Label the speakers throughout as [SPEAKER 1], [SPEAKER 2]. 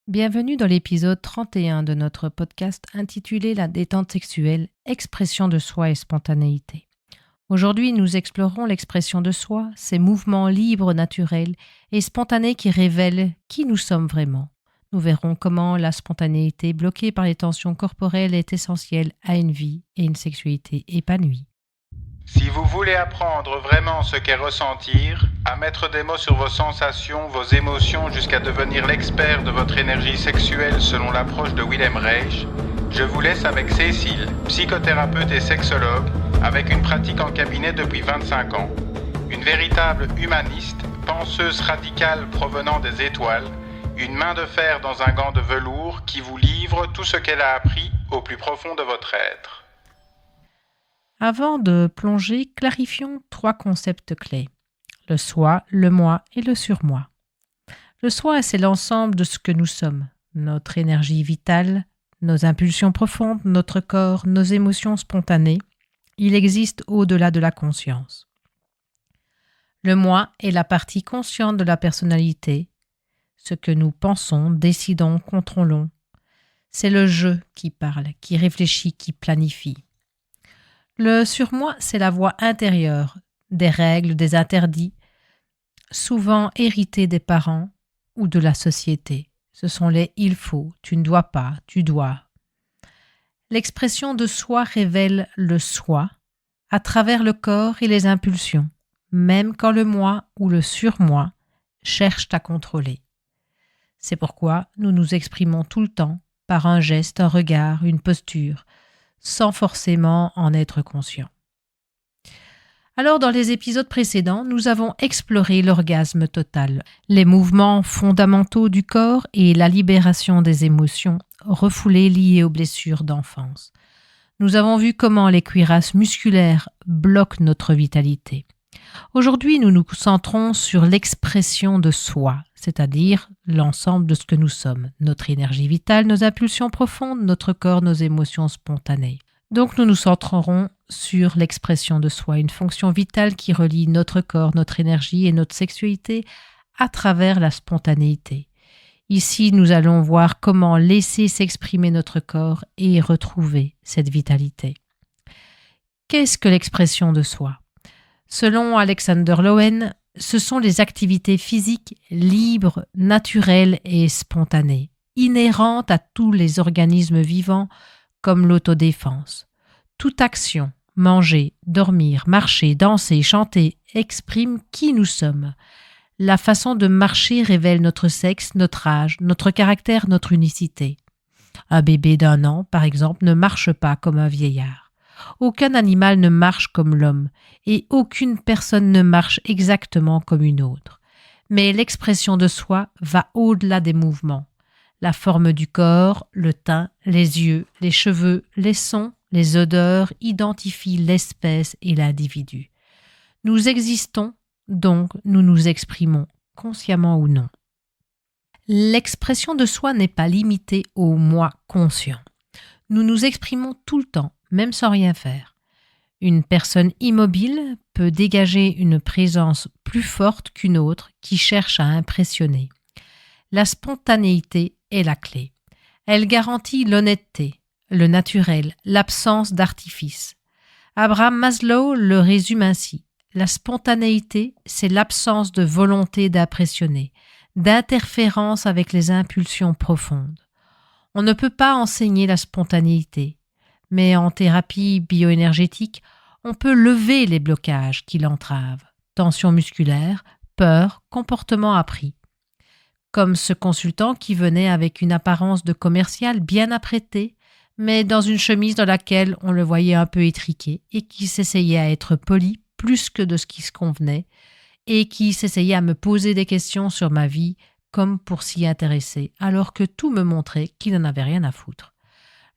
[SPEAKER 1] Bienvenue dans l'épisode 31 de notre podcast intitulé La détente sexuelle, expression de soi et spontanéité. Aujourd'hui, nous explorons l'expression de soi, ces mouvements libres, naturels et spontanés qui révèlent qui nous sommes vraiment. Nous verrons comment la spontanéité bloquée par les tensions corporelles est essentielle à une vie et une sexualité épanouie.
[SPEAKER 2] Si vous voulez apprendre vraiment ce qu'est ressentir, à mettre des mots sur vos sensations, vos émotions jusqu'à devenir l'expert de votre énergie sexuelle selon l'approche de Willem Reich, je vous laisse avec Cécile, psychothérapeute et sexologue, avec une pratique en cabinet depuis 25 ans. Une véritable humaniste, penseuse radicale provenant des étoiles, une main de fer dans un gant de velours qui vous livre tout ce qu'elle a appris au plus profond de votre être.
[SPEAKER 1] Avant de plonger, clarifions 3 concepts clés. Le soi, le moi et le surmoi. Le soi, c'est l'ensemble de ce que nous sommes, notre énergie vitale, nos impulsions profondes, notre corps, nos émotions spontanées. Il existe au-delà de la conscience. Le moi est la partie consciente de la personnalité, ce que nous pensons, décidons, contrôlons. C'est le je qui parle, qui réfléchit, qui planifie. Le surmoi, c'est la voix intérieure, des règles, des interdits, souvent hérités des parents ou de la société. Ce sont les « il faut »,« tu ne dois pas »,« tu dois ». L'expression de soi révèle le soi à travers le corps et les impulsions, même quand le moi ou le surmoi cherchent à contrôler. C'est pourquoi nous nous exprimons tout le temps par un geste, un regard, une posture, sans forcément en être conscient. Alors, dans les épisodes précédents, nous avons exploré l'orgasme total, les mouvements fondamentaux du corps et la libération des émotions refoulées liées aux blessures d'enfance. Nous avons vu comment les cuirasses musculaires bloquent notre vitalité. Aujourd'hui, nous nous centrons sur l'expression de soi, c'est-à-dire l'ensemble de ce que nous sommes, notre énergie vitale, nos impulsions profondes, notre corps, nos émotions spontanées. Donc nous nous centrerons sur l'expression de soi, une fonction vitale qui relie notre corps, notre énergie et notre sexualité à travers la spontanéité. Ici, nous allons voir comment laisser s'exprimer notre corps et retrouver cette vitalité. Qu'est-ce que l'expression de soi ? Selon Alexander Lowen, ce sont les activités physiques libres, naturelles et spontanées, inhérentes à tous les organismes vivants comme l'autodéfense. Toute action, manger, dormir, marcher, danser, chanter, exprime qui nous sommes. La façon de marcher révèle notre sexe, notre âge, notre caractère, notre unicité. Un bébé d'1 an, par exemple, ne marche pas comme un vieillard. Aucun animal ne marche comme l'homme et aucune personne ne marche exactement comme une autre. Mais l'expression de soi va au-delà des mouvements. La forme du corps, le teint, les yeux, les cheveux, les sons, les odeurs identifient l'espèce et l'individu. Nous existons, donc nous nous exprimons, consciemment ou non. L'expression de soi n'est pas limitée au moi conscient. Nous nous exprimons tout le temps, même sans rien faire. Une personne immobile peut dégager une présence plus forte qu'une autre qui cherche à impressionner. La spontanéité est la clé. Elle garantit l'honnêteté, le naturel, l'absence d'artifice. Abraham Maslow le résume ainsi. La spontanéité, c'est l'absence de volonté d'impressionner, d'interférence avec les impulsions profondes. On ne peut pas enseigner la spontanéité, mais en thérapie bioénergétique, on peut lever les blocages qui l'entravent, tension musculaire, peur, comportement appris. Comme ce consultant qui venait avec une apparence de commercial bien apprêté, mais dans une chemise dans laquelle on le voyait un peu étriqué et qui s'essayait à être poli plus que de ce qui se convenait et qui s'essayait à me poser des questions sur ma vie comme pour s'y intéresser, alors que tout me montrait qu'il n'en avait rien à foutre.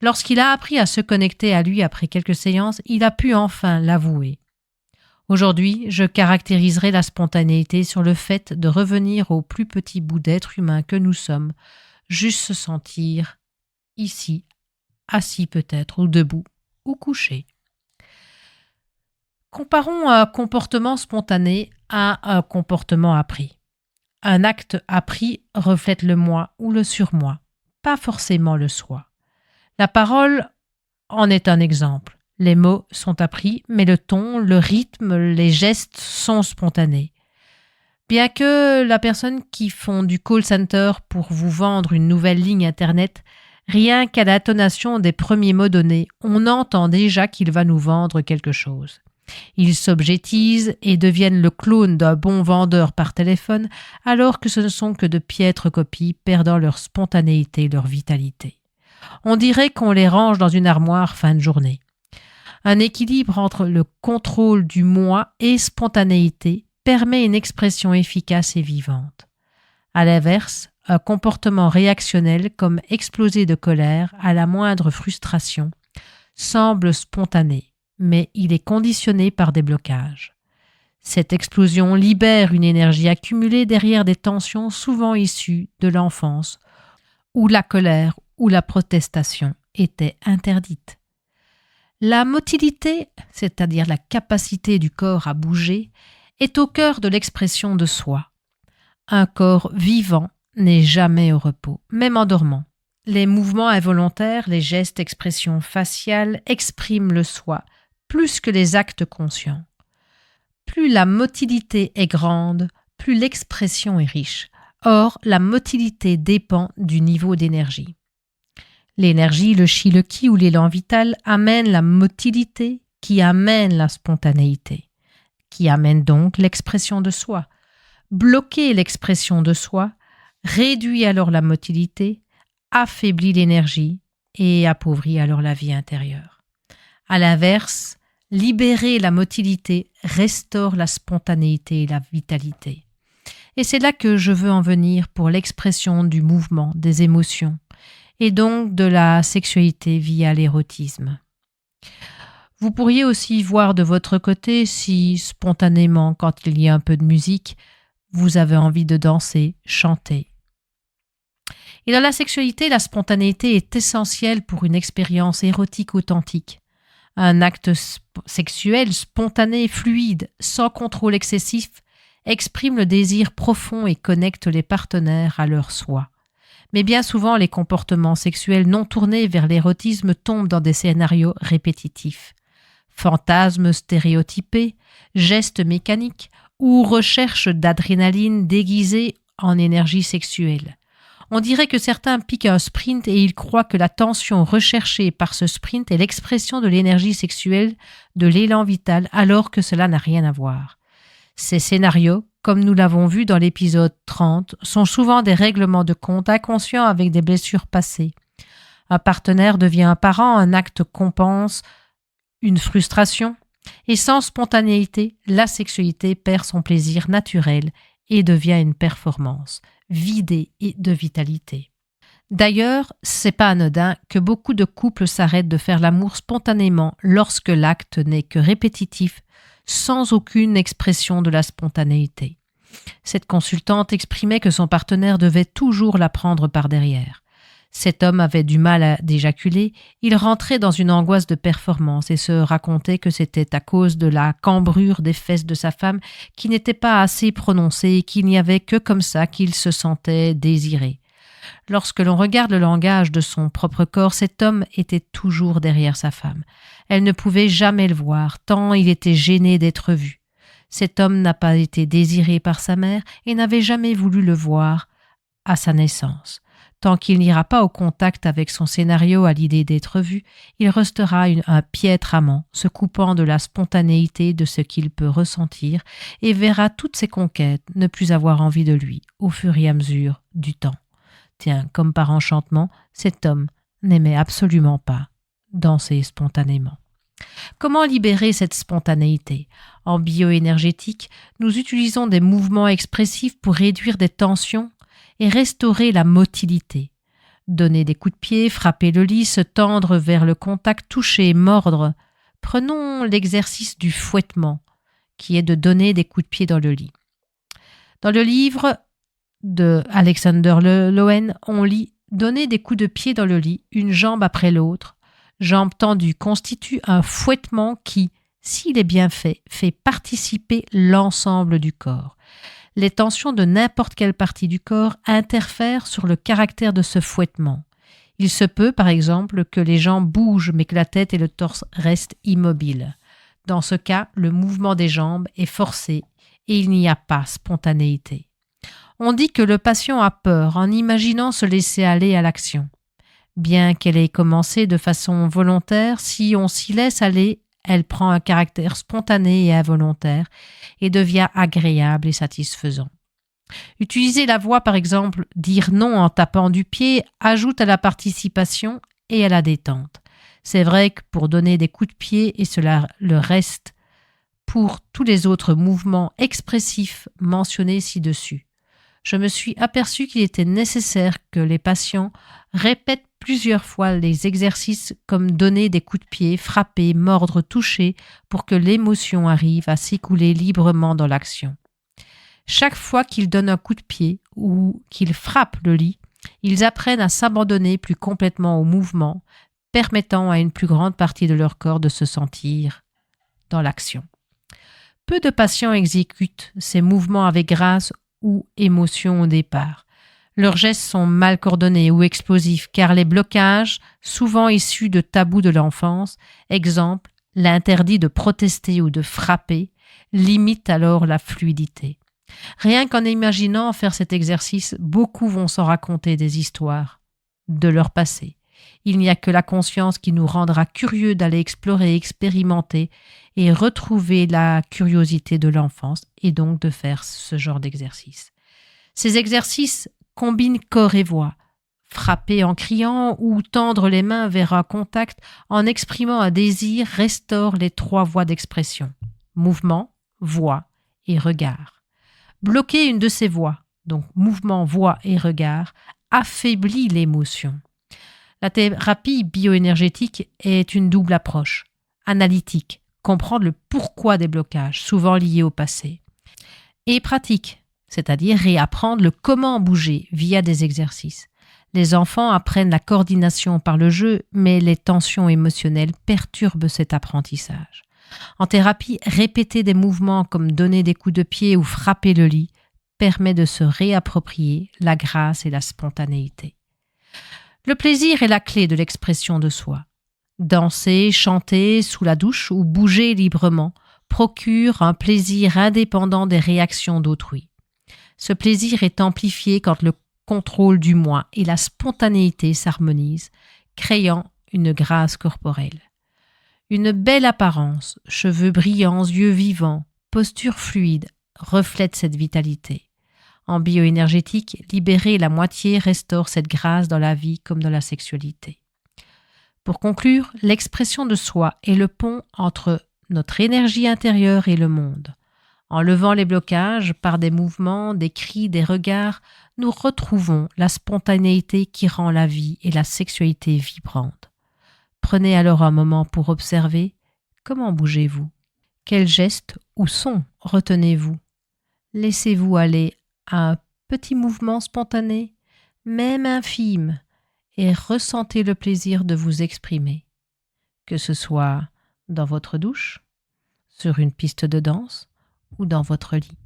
[SPEAKER 1] Lorsqu'il a appris à se connecter à lui après quelques séances, il a pu enfin l'avouer. Aujourd'hui, je caractériserai la spontanéité sur le fait de revenir au plus petit bout d'être humain que nous sommes, juste se sentir ici, assis peut-être, ou debout, ou couché. Comparons un comportement spontané à un comportement appris. Un acte appris reflète le moi ou le surmoi, pas forcément le soi. La parole en est un exemple. Les mots sont appris, mais le ton, le rythme, les gestes sont spontanés. Bien que la personne qui font du call center pour vous vendre une nouvelle ligne Internet, rien qu'à l'intonation des premiers mots donnés, on entend déjà qu'il va nous vendre quelque chose. Ils s'objectisent et deviennent le clone d'un bon vendeur par téléphone, alors que ce ne sont que de piètres copies, perdant leur spontanéité et leur vitalité. On dirait qu'on les range dans une armoire fin de journée. Un équilibre entre le contrôle du moi et spontanéité permet une expression efficace et vivante. À l'inverse, un comportement réactionnel comme exploser de colère à la moindre frustration semble spontané, mais il est conditionné par des blocages. Cette explosion libère une énergie accumulée derrière des tensions souvent issues de l'enfance, où la colère ou la protestation étaient interdites. La motilité, c'est-à-dire la capacité du corps à bouger, est au cœur de l'expression de soi. Un corps vivant n'est jamais au repos, même en dormant. Les mouvements involontaires, les gestes, expressions faciales expriment le soi, plus que les actes conscients. Plus la motilité est grande, plus l'expression est riche. Or, la motilité dépend du niveau d'énergie. L'énergie, le chi, le ki ou l'élan vital amènent la motilité qui amène la spontanéité, qui amène donc l'expression de soi. Bloquer l'expression de soi réduit alors la motilité, affaiblit l'énergie et appauvrit alors la vie intérieure. À l'inverse, libérer la motilité restaure la spontanéité et la vitalité. Et c'est là que je veux en venir pour l'expression du mouvement, des émotions, et donc de la sexualité via l'érotisme. Vous pourriez aussi voir de votre côté si, spontanément, quand il y a un peu de musique, vous avez envie de danser, chanter. Et dans la sexualité, la spontanéité est essentielle pour une expérience érotique authentique. Un acte sexuel spontané, fluide, sans contrôle excessif, exprime le désir profond et connecte les partenaires à leur soi. Mais bien souvent, les comportements sexuels non tournés vers l'érotisme tombent dans des scénarios répétitifs. Fantasmes stéréotypés, gestes mécaniques ou recherche d'adrénaline déguisée en énergie sexuelle. On dirait que certains piquent un sprint et ils croient que la tension recherchée par ce sprint est l'expression de l'énergie sexuelle, de l'élan vital, alors que cela n'a rien à voir. Ces scénarios, comme nous l'avons vu dans l'épisode 30, sont souvent des règlements de compte inconscients avec des blessures passées. Un partenaire devient un parent, un acte compense une frustration, et sans spontanéité, la sexualité perd son plaisir naturel et devient une performance, vidée de vitalité. D'ailleurs, c'est pas anodin que beaucoup de couples s'arrêtent de faire l'amour spontanément lorsque l'acte n'est que répétitif, sans aucune expression de la spontanéité. Cette consultante exprimait que son partenaire devait toujours la prendre par derrière. Cet homme avait du mal à éjaculer, il rentrait dans une angoisse de performance et se racontait que c'était à cause de la cambrure des fesses de sa femme qui n'était pas assez prononcée et qu'il n'y avait que comme ça qu'il se sentait désiré. Lorsque l'on regarde le langage de son propre corps, cet homme était toujours derrière sa femme. Elle ne pouvait jamais le voir, tant il était gêné d'être vu. Cet homme n'a pas été désiré par sa mère et n'avait jamais voulu le voir à sa naissance. Tant qu'il n'ira pas au contact avec son scénario à l'idée d'être vu, il restera un piètre amant, se coupant de la spontanéité de ce qu'il peut ressentir et verra toutes ses conquêtes ne plus avoir envie de lui au fur et à mesure du temps. Tiens, comme par enchantement, cet homme n'aimait absolument pas danser spontanément. Comment libérer cette spontanéité ? En bioénergétique, nous utilisons des mouvements expressifs pour réduire des tensions et restaurer la motilité. Donner des coups de pied, frapper le lit, se tendre vers le contact, toucher, mordre. Prenons l'exercice du fouettement, qui est de donner des coups de pied dans le lit. Dans le livre de Alexander Lowen, on lit « Donner des coups de pied dans le lit, une jambe après l'autre, jambe tendue, constitue un fouettement qui, s'il est bien fait participer l'ensemble du corps. Les tensions de n'importe quelle partie du corps interfèrent sur le caractère de ce fouettement. Il se peut, par exemple, que les jambes bougent mais que la tête et le torse restent immobiles. Dans ce cas, le mouvement des jambes est forcé et il n'y a pas spontanéité. On dit que le patient a peur en imaginant se laisser aller à l'action. Bien qu'elle ait commencé de façon volontaire, si on s'y laisse aller, elle prend un caractère spontané et involontaire et devient agréable et satisfaisant. Utiliser la voix, par exemple, dire non en tapant du pied, ajoute à la participation et à la détente. C'est vrai que pour donner des coups de pied et cela le reste pour tous les autres mouvements expressifs mentionnés ci-dessus. Je me suis aperçu qu'il était nécessaire que les patients répètent plusieurs fois les exercices comme donner des coups de pied, frapper, mordre, toucher pour que l'émotion arrive à s'écouler librement dans l'action. Chaque fois qu'ils donnent un coup de pied ou qu'ils frappent le lit, ils apprennent à s'abandonner plus complètement au mouvement, permettant à une plus grande partie de leur corps de se sentir dans l'action. Peu de patients exécutent ces mouvements avec grâce ou émotion au départ. Leurs gestes sont mal coordonnés ou explosifs car les blocages, souvent issus de tabous de l'enfance, exemple l'interdit de protester ou de frapper, limitent alors la fluidité. Rien qu'en imaginant faire cet exercice, beaucoup vont s'en raconter des histoires de leur passé. Il n'y a que la conscience qui nous rendra curieux d'aller explorer, expérimenter et retrouver la curiosité de l'enfance et donc de faire ce genre d'exercice. Ces exercices combinent corps et voix. Frapper en criant ou tendre les mains vers un contact en exprimant un désir restaure les 3 voies d'expression. Mouvement, voix et regard. Bloquer une de ces voies, donc mouvement, voix et regard, affaiblit l'émotion. La thérapie bioénergétique est une double approche. Analytique, comprendre le pourquoi des blocages, souvent liés au passé. Et pratique, c'est-à-dire réapprendre le comment bouger via des exercices. Les enfants apprennent la coordination par le jeu, mais les tensions émotionnelles perturbent cet apprentissage. En thérapie, répéter des mouvements comme donner des coups de pied ou frapper le lit permet de se réapproprier la grâce et la spontanéité. Le plaisir est la clé de l'expression de soi. Danser, chanter sous la douche ou bouger librement procure un plaisir indépendant des réactions d'autrui. Ce plaisir est amplifié quand le contrôle du moi et la spontanéité s'harmonisent, créant une grâce corporelle. Une belle apparence, cheveux brillants, yeux vivants, posture fluide reflètent cette vitalité. En bioénergétique, libérer la moitié restaure cette grâce dans la vie comme dans la sexualité. Pour conclure, l'expression de soi est le pont entre notre énergie intérieure et le monde. En levant les blocages par des mouvements, des cris, des regards, nous retrouvons la spontanéité qui rend la vie et la sexualité vibrantes. Prenez alors un moment pour observer comment bougez-vous. Quels gestes ou sons retenez-vous? Laissez-vous aller à un petit mouvement spontané, même infime, et ressentez le plaisir de vous exprimer, que ce soit dans votre douche, sur une piste de danse ou dans votre lit.